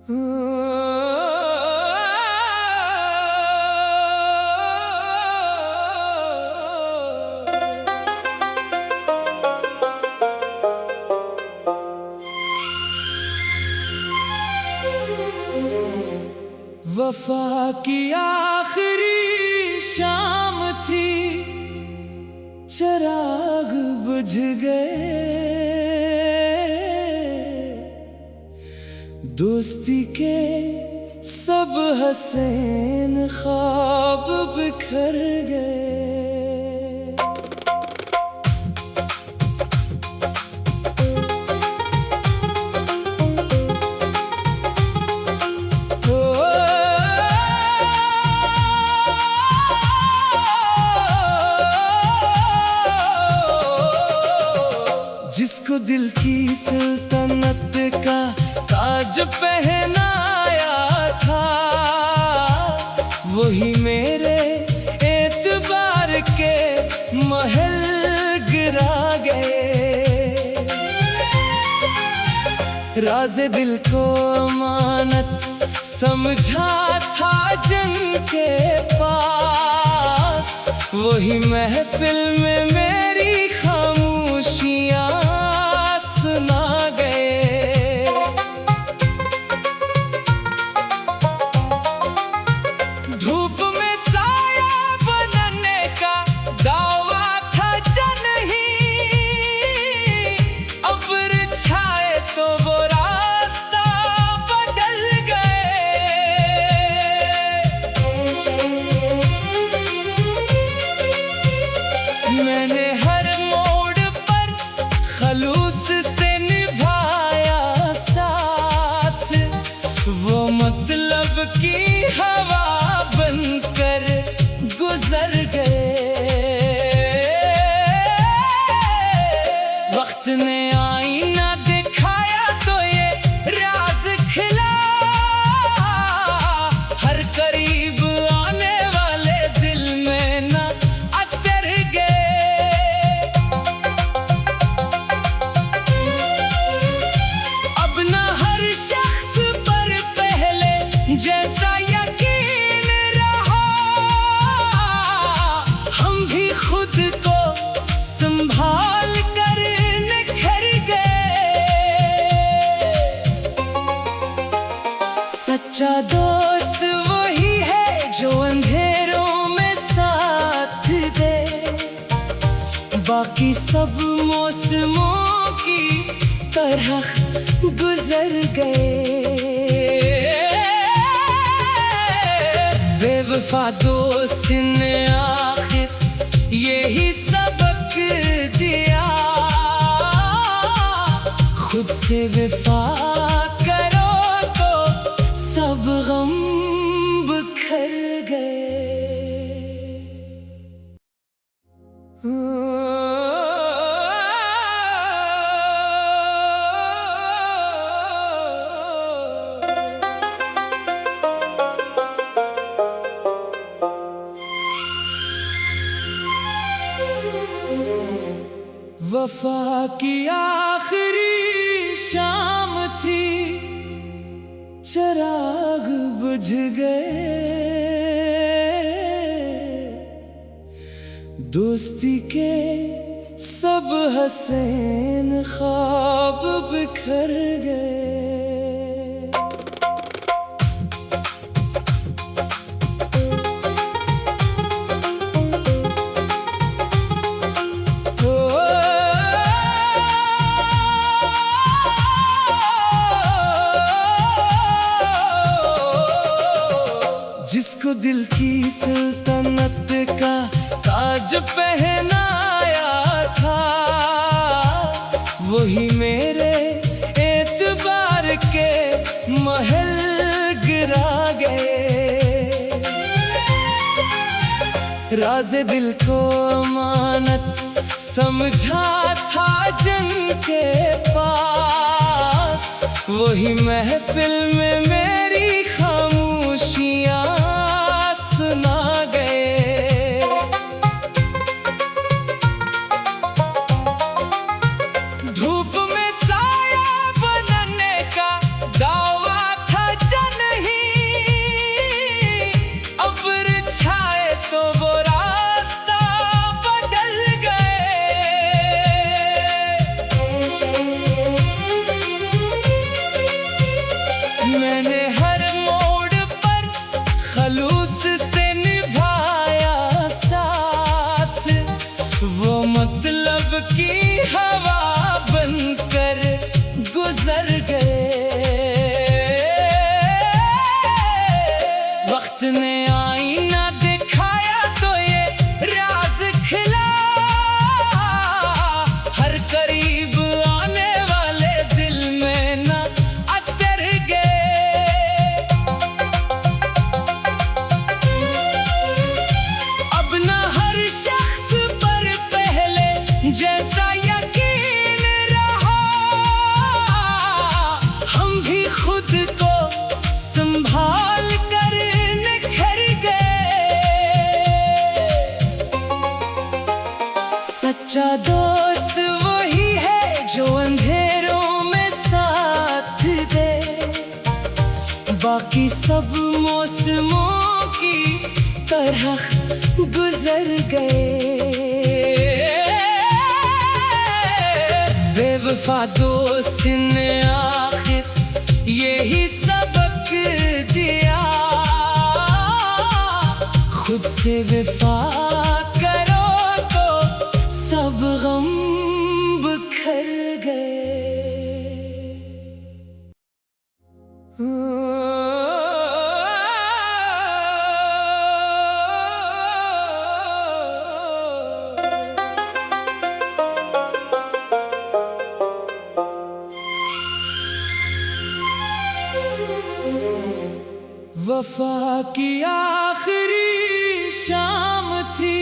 वफा की आखिरी शाम थी, चिराग बुझ गए। दोस्ती के सब हसीन ख्वाब बिखर गए। जिसको दिल की सल्तनत का ताज पहनाया था, वही मेरे एतबार के महल गिरा गए। राज़े दिल को अमानत समझा था जिनके पास, वही महफिल में मेरी खामोशियां सुना गए। धूप में साया बनने का दावा था जनहीं, अब्र छाए तो वो रास्ता बदल गए। मैंने हर मोड़ पर खलूस से निभाया साथ, वो मतलब की हवा बनकर गुजर गए। वक्त ने आईना दिखाया तो ये राज खिला, हर करीब आने वाले दिल में ना अतर गए। अब ना हर शख्स पर पहले जैसा यकीन रहा, हम भी खुद को संभाल कर निखर गए। सच्चा दोस्त वही है जो अंधेरों में साथ दे, बाकी सब मौसमों की तरह गुजर गए। बेवफा दोस्त ने आखिर यही सबक दिया, खुद से वफा करो तो सब गम बिखर गए। वफा की आखिरी शाम थी, चिराग बुझ गए। दोस्ती के सब हसीन ख्वाब बिखर गए। जिसको दिल की सल्तनत का ताज पहनाया था, वही मेरे एतबार के महल गिरा गए। राज़े दिल को अमानत समझा था जिनके पास, वही महफिल में मेरी खामोशियां सुना गए। धूप में साया बनने का दावा था मैंने हर मोड़ पर खलूस से निभाया साथ, वो मतलब की हवा बनकर गुजर गए। वक्त ने आईना दिखाया तो ये राज खिला, हर करीब आने वाले दिल में ना अतर गए। अब ना हर शख्स पर पहले जैसा यकीन रहा, हम भी खुद को संभाल कर निखर गए। सच्चा दोस्त वही है जो अंधेरों में साथ दे, बाकी सब मौसमों की तरह गुजर गए। बेवफा दोस्त ने आखिर यही सबक दिया, खुद से वफा करो तो सब गम बिखर गए। वफा की आखिरी शाम थी,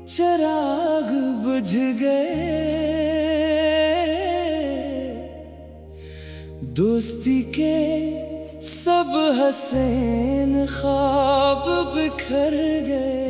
चिराग बुझ गए। दोस्ती के सब हसीन ख्वाब बिखर गए।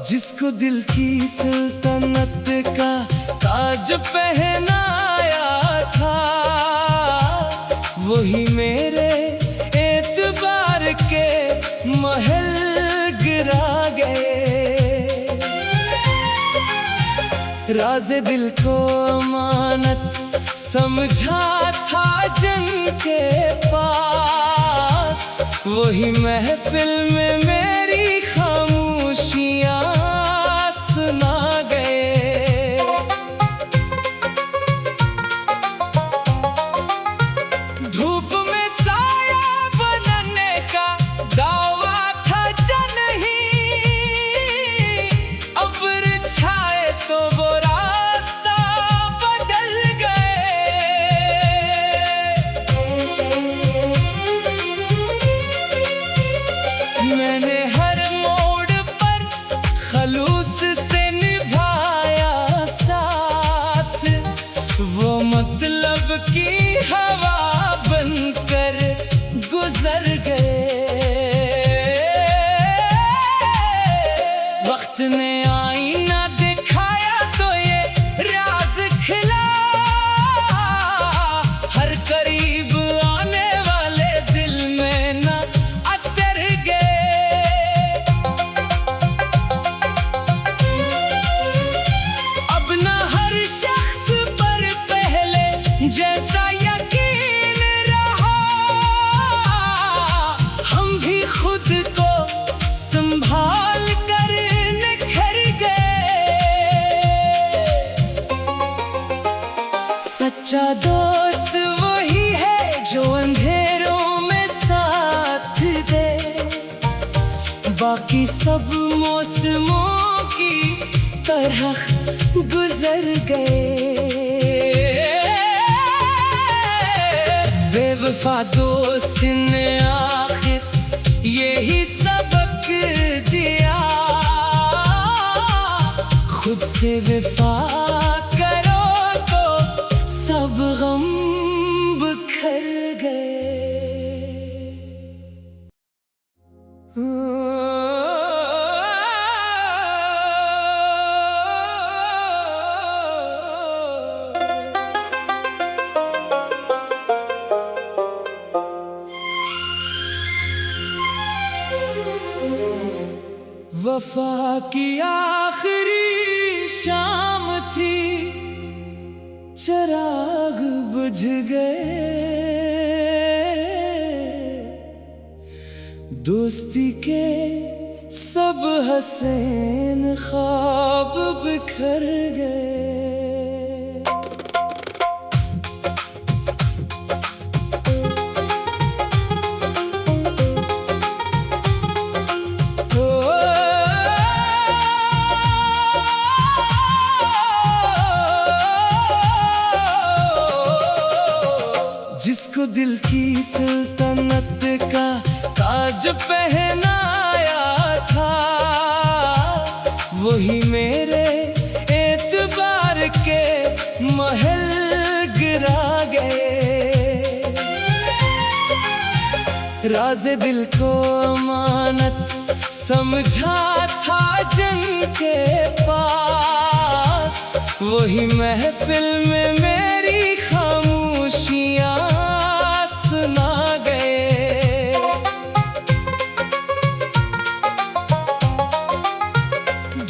जिसको दिल की सल्तनत का ताज पहनाया था, वही मेरे एतबार के महल गिरा गए। राज़े दिल को अमानत समझा था जन के पास, वही महफिल में मेरी खामोशियां सुना गए। धूप में साया बनने का दावा था जन ही, अब्र छाए तो वो रास्ता बदल गए। मैंने हर मोड़ पर खलूस से निभाया साथ, वो मतलब की हवा बनकर गुजर गए। वक्त ने आईना दिखाया तो ये राज खिला, हर करीब आने वाले दिल में ना अतर गए। अब ना हर शख्स पर पहले जैसा यकीन रहा, हम भी खुद को संभाल कर निखर गए। सच्चा दोस्त वही है जो अंधेरों में साथ दे, बाकी सब मौसमों की तरह गुजर गए। बेवफा दोस्त ने आखिर यही सबक दिया, खुद से वफा करो तो सब गम बिखर गए। वफा की आखिरी शाम थी, चिराग बुझ गए, दोस्ती के सब हसीन ख्वाब बिखर गए। जिसको दिल की सल्तनत का ताज पहनाया था, वही मेरे एतबार के महल गिरा गए। राज़े दिल को अमानत समझा था जिनके पास, वही महफिल में मेरी खामोशियाँ सुना गए।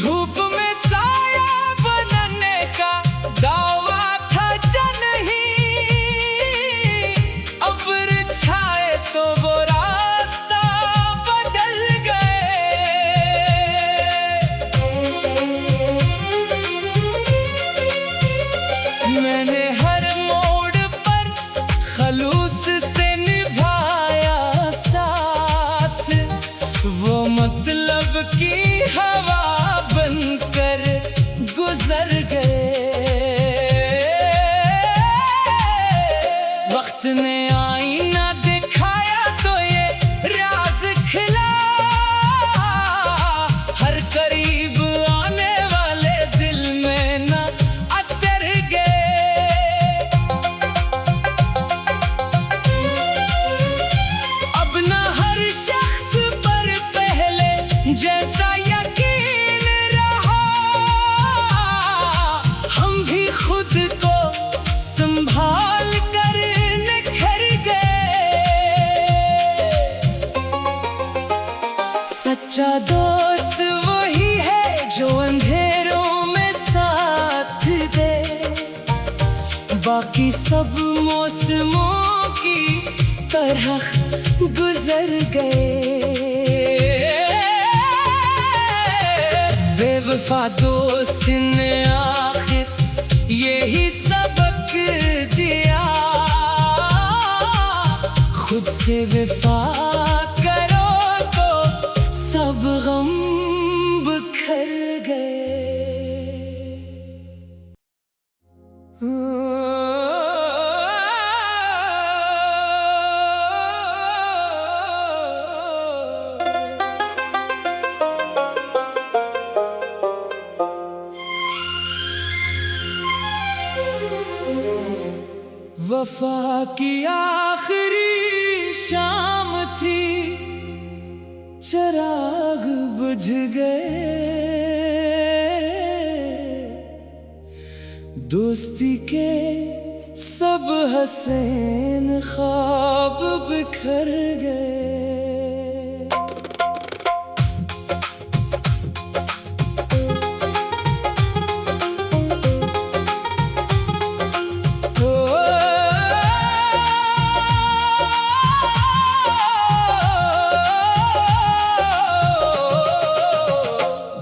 धूप में साया बनने का दावा था जनही, अब्र छाए तो वो रास्ता बदल गए। मैंने हर मोड़ पर खलूस से निभाया साथ, वो मतलब की हवा बनकर गुजर गए। वक्त ने आईना दिखाया तो ये राज खिला, हर करीब आने वाले दिल में ना अतर गए। अब ना हर शख्स पर पहले जैसा यकीन रहा, हम भी खुद को संभाल कर निखर गए। सच्चा दोस्त वही है जो अंधेरों में साथ दे, बाकी सब मौसमों की तरह गुजर गए। बेवफा दोस्त ने आखिर यही सबक दिया, खुद से वफा करो तो सब गम बिखर गए। वफा की आखिरी शाम थी, चिराग बुझ गए, दोस्ती के सब हसीन ख्वाब बिखर गए।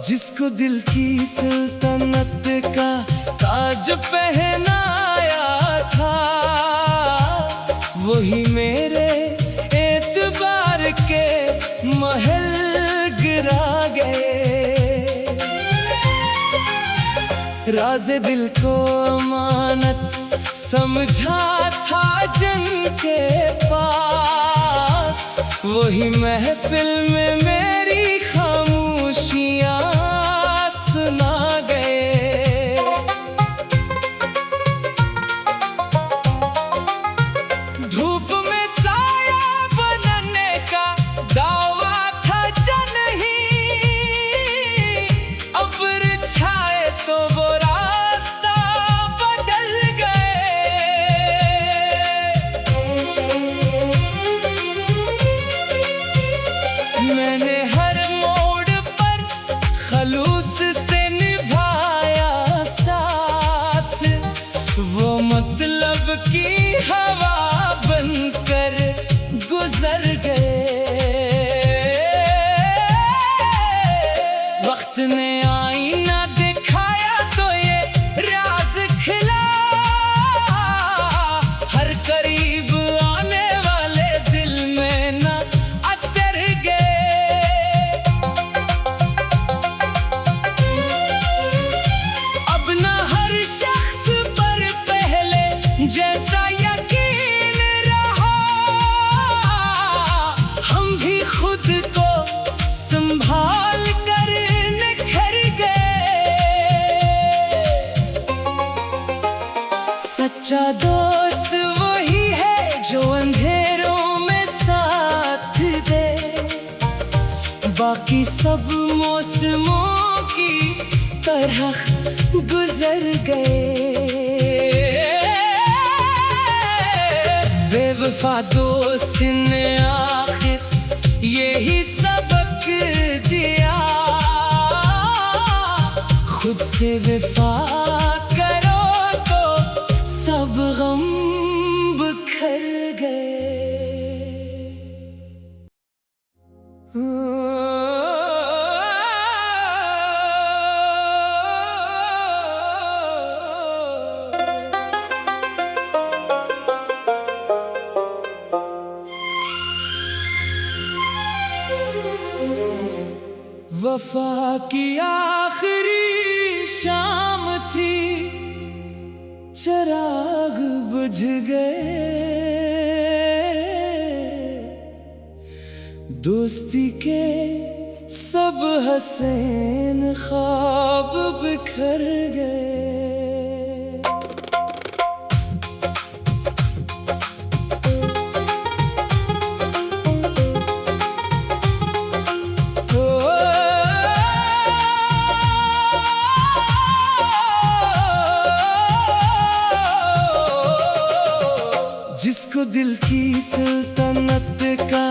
जिसको दिल की सल्तनत का ताज पहनाया था, वही मेरे एतबार के महल गिरा गए। राज़े दिल को अमानत समझा था जिनके पास, वही महफिल में मेरी खामोशियाँ सुना गए। धूप में साया बनने का दावा था जनही, अब्र छाए तो वो रास्ता बदल गए। मैंने वो मतलब की हवा बनकर गुजर गए। वक्त ने आईना दिखाया तो ये राज खिला, हर करीब आने वाले दिल में ना अतर गए। अब ना हर शख्स पर पहले जैसा यकीन रहा, हम भी खुद को संभाल कर निखर गए। सच्चा दोस्त वही है जो अंधेरों में साथ दे, बाकी सब मौसमों की तरह गुजर गए। बेवफा दोस्त ने आखिर यही सबक दिया, खुद से वफा करो तो सब गम बिखर गए। वफा की आखिरी शाम थी, चिराग बुझ गए। दोस्ती के सब हसीन ख्वाब बिखर गए। जिसको दिल की सल्तनत का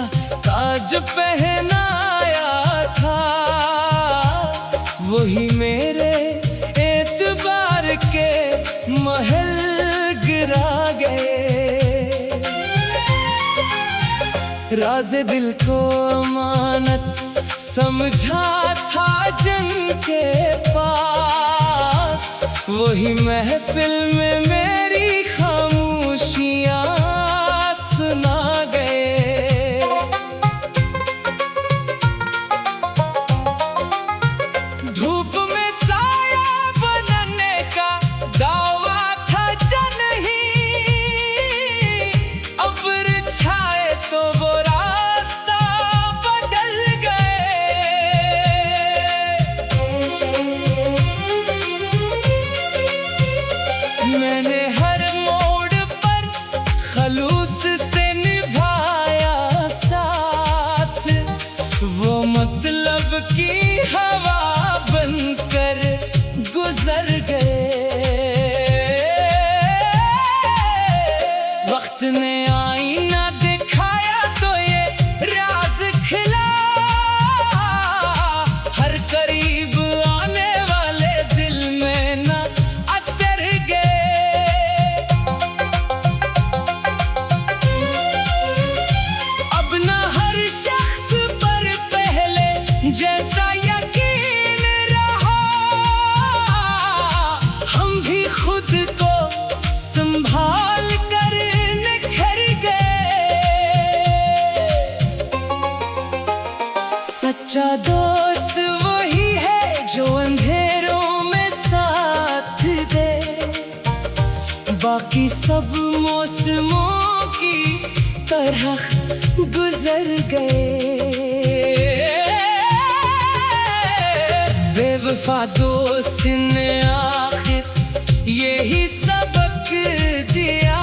ताज पहनाया था, वही मेरे एतबार के महल गिरा गए। राज़े दिल को अमानत समझा था जिनके पास, वही महफिल में मेरी खामोशियां सुना गए। धूप में साया बनने का दावा था जनही, अब्र छाए तो वो रास्ता बदल गए। मैंने हर मोड़ पर खलूस से निभाया साथ, वो मतलब की हवा बनकर गुजर गए। वक्त ने आईना दिखाया तो ये राज खिला, हर करीब आने वाले दिल में ना अतर गए। अब ना हर शख्स पर पहले जैसा यकीन रहा, हम भी खुद को संभाल कर निखर गए। सच्चा दोस्त वही है जो अंधेरों में साथ दे, बाकी सब मौसमों की तरह गुजर गए। बेवफा दोस्त ने आखिर यही सबक दिया,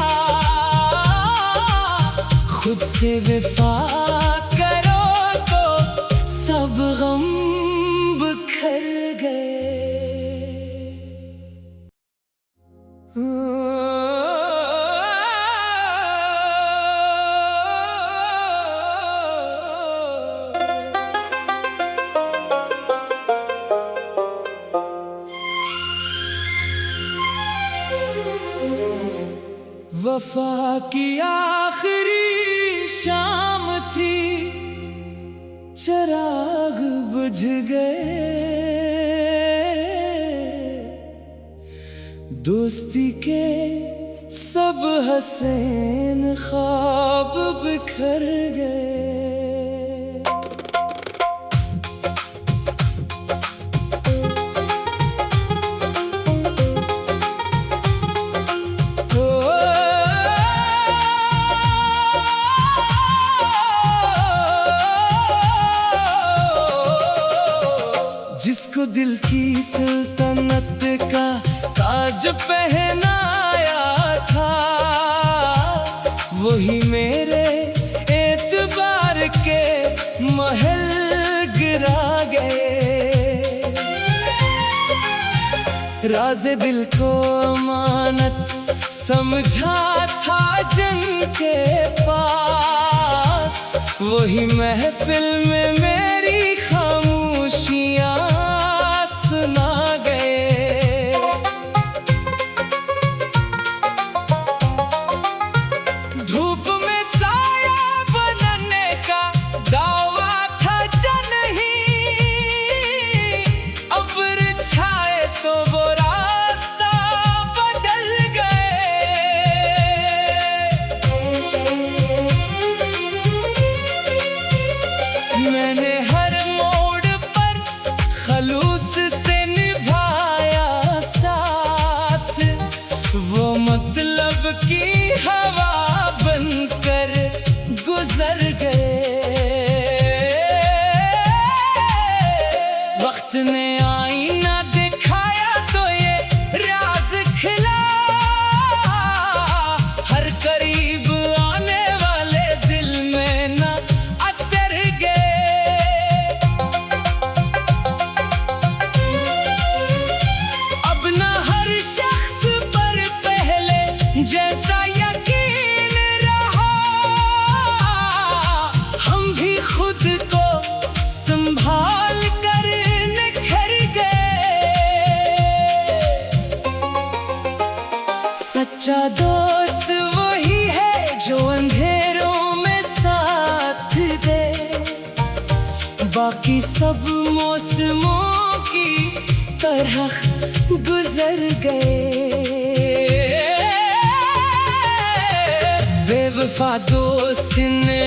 खुद से वफा करो तो सब गम बिखर गए। वफा की आखिरी शाम थी, चिराग बुझ गए, दोस्ती के सब हसीन ख्वाब बिखर गए। जिसको दिल की सल्तनत का ताज पहनाया था, वही मेरे एतबार के महल गिरा गए। राज़े दिल को अमानत समझा था जंग के पास, वही महफिल में मेरी खामोशियां सुना गए। धूप में साया बनने का दावा था जनहीं, अब्र छाए तो वो रास्ता बदल गए। मैंने हर मोड़ पर खलूस से निभाया साथ, वो मतलब की हवा बनकर गुजर गए। वक्त ने आईना दिखाया तो ये राज खिला, हर करीब आने वाले दिल में ना अतर गए। अब ना हर शख्स पर पहले जैसा यकीन रहा, हम भी खुद को संभाल कर निखर गए। सच्चा दोस्त वही है जो अंधेरों में साथ दे, बाकी सब मौसमों की तरह गुजर गए। बेवफा दोस्त ने